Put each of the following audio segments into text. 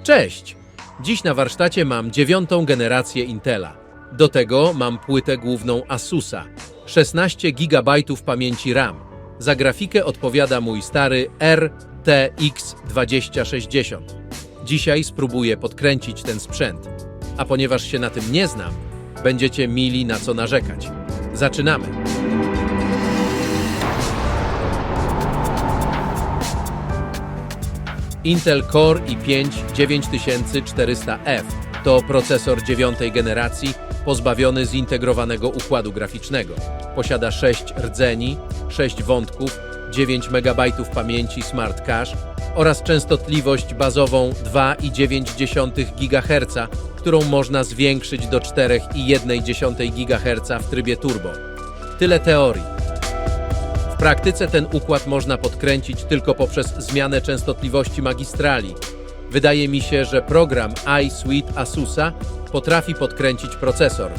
Cześć! Dziś na warsztacie mam 9. generację Intela. Do tego mam płytę główną Asusa, 16 GB pamięci RAM. Za grafikę odpowiada mój stary RTX 2060. Dzisiaj spróbuję podkręcić ten sprzęt. A ponieważ się na tym nie znam, będziecie mieli na co narzekać. Zaczynamy! Intel Core i5 9400F to procesor 9. generacji pozbawiony zintegrowanego układu graficznego. Posiada 6 rdzeni, 6 wątków, 9 MB pamięci Smart Cache oraz częstotliwość bazową 2,9 GHz, którą można zwiększyć do 4,1 GHz w trybie turbo. Tyle teorii. W praktyce ten układ można podkręcić tylko poprzez zmianę częstotliwości magistrali. Wydaje mi się, że program iSuite Asusa potrafi podkręcić procesor.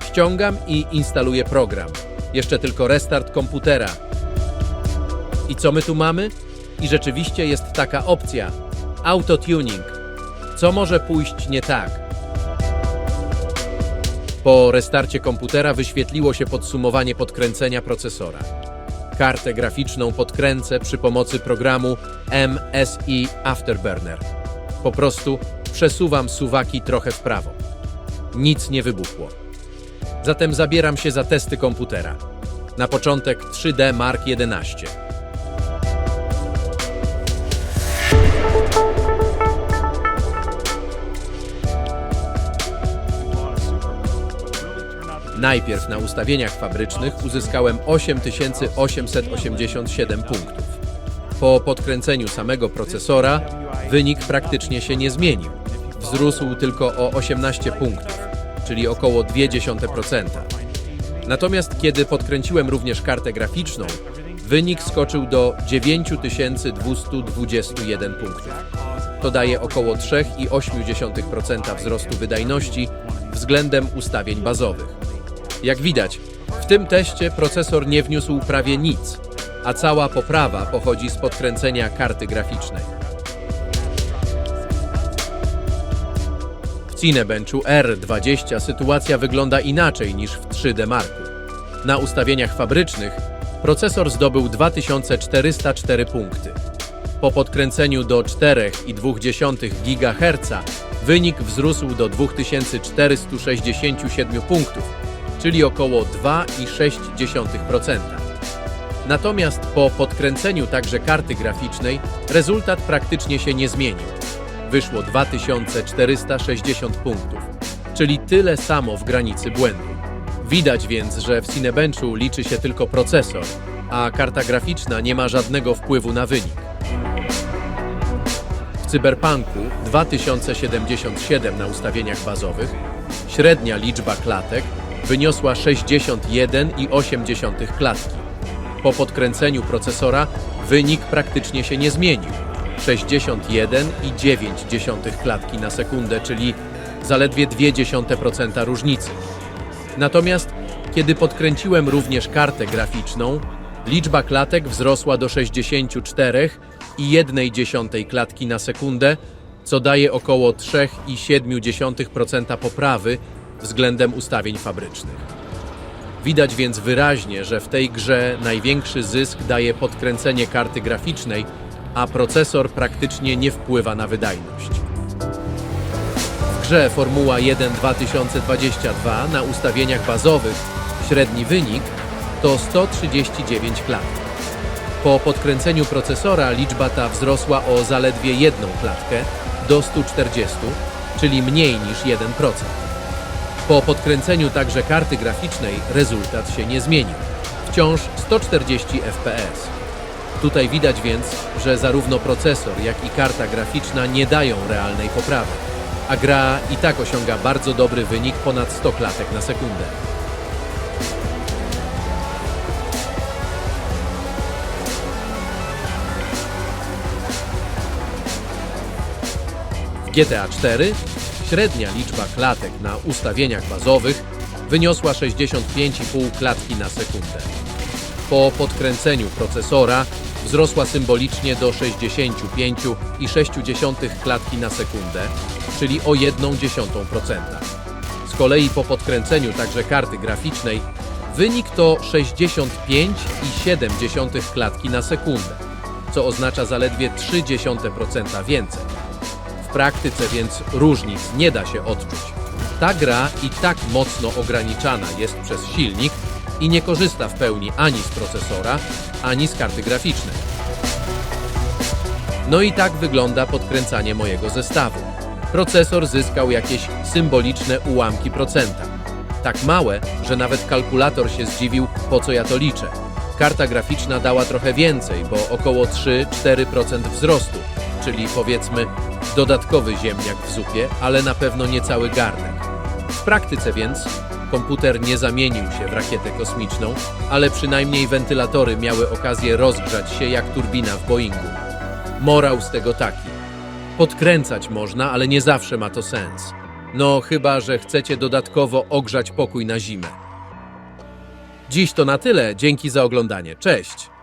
Ściągam i instaluję program. Jeszcze tylko restart komputera. I co my tu mamy? I rzeczywiście jest taka opcja. Auto-tuning. Co może pójść nie tak? Po restarcie komputera wyświetliło się podsumowanie podkręcenia procesora. Kartę graficzną podkręcę przy pomocy programu MSI Afterburner. Po prostu przesuwam suwaki trochę w prawo. Nic nie wybuchło. Zatem zabieram się za testy komputera. Na początek 3D Mark 11. Najpierw na ustawieniach fabrycznych uzyskałem 8887 punktów. Po podkręceniu samego procesora wynik praktycznie się nie zmienił. Wzrósł tylko o 18 punktów, czyli około 0,2%. Natomiast kiedy podkręciłem również kartę graficzną, wynik skoczył do 9221 punktów. To daje około 3,8% wzrostu wydajności względem ustawień bazowych. Jak widać, w tym teście procesor nie wniósł prawie nic, a cała poprawa pochodzi z podkręcenia karty graficznej. W Cinebenchu R20 sytuacja wygląda inaczej niż w 3D Marku. Na ustawieniach fabrycznych procesor zdobył 2404 punkty. Po podkręceniu do 4,2 GHz wynik wzrósł do 2467 punktów, czyli około 2,6%. Natomiast po podkręceniu także karty graficznej rezultat praktycznie się nie zmienił. Wyszło 2460 punktów, czyli tyle samo w granicy błędu. Widać więc, że w Cinebenchu liczy się tylko procesor, a karta graficzna nie ma żadnego wpływu na wynik. W Cyberpunku 2077 na ustawieniach bazowych średnia liczba klatek wyniosła 61,8 klatki. Po podkręceniu procesora wynik praktycznie się nie zmienił. 61,9 klatki na sekundę, czyli zaledwie 0,2% różnicy. Natomiast kiedy podkręciłem również kartę graficzną, liczba klatek wzrosła do 64,1 klatki na sekundę, co daje około 3,7% poprawy względem ustawień fabrycznych. Widać więc wyraźnie, że w tej grze największy zysk daje podkręcenie karty graficznej, a procesor praktycznie nie wpływa na wydajność. W grze Formuła 1 2022 na ustawieniach bazowych średni wynik to 139 klatek. Po podkręceniu procesora liczba ta wzrosła o zaledwie 1 klatkę do 140, czyli mniej niż 1%. Po podkręceniu także karty graficznej rezultat się nie zmienił. Wciąż 140 fps. Tutaj widać więc, że zarówno procesor, jak i karta graficzna nie dają realnej poprawy, a gra i tak osiąga bardzo dobry wynik ponad 100 klatek na sekundę. W GTA 4 średnia liczba klatek na ustawieniach bazowych wyniosła 65,5 klatki na sekundę. Po podkręceniu procesora wzrosła symbolicznie do 65,6 klatki na sekundę, czyli o 0,1%. Z kolei po podkręceniu także karty graficznej wynik to 65,7 klatki na sekundę, co oznacza zaledwie 0,3% więcej. W praktyce więc różnic nie da się odczuć. Ta gra i tak mocno ograniczana jest przez silnik i nie korzysta w pełni ani z procesora, ani z karty graficznej. No i tak wygląda podkręcanie mojego zestawu. Procesor zyskał jakieś symboliczne ułamki procenta. Tak małe, że nawet kalkulator się zdziwił, po co ja to liczę. Karta graficzna dała trochę więcej, bo około 3-4% wzrostu, czyli powiedzmy dodatkowy ziemniak w zupie, ale na pewno nie cały garnek. W praktyce więc komputer nie zamienił się w rakietę kosmiczną, ale przynajmniej wentylatory miały okazję rozgrzać się jak turbina w Boeingu. Morał z tego taki. Podkręcać można, ale nie zawsze ma to sens. No chyba, że chcecie dodatkowo ogrzać pokój na zimę. Dziś to na tyle, dzięki za oglądanie. Cześć!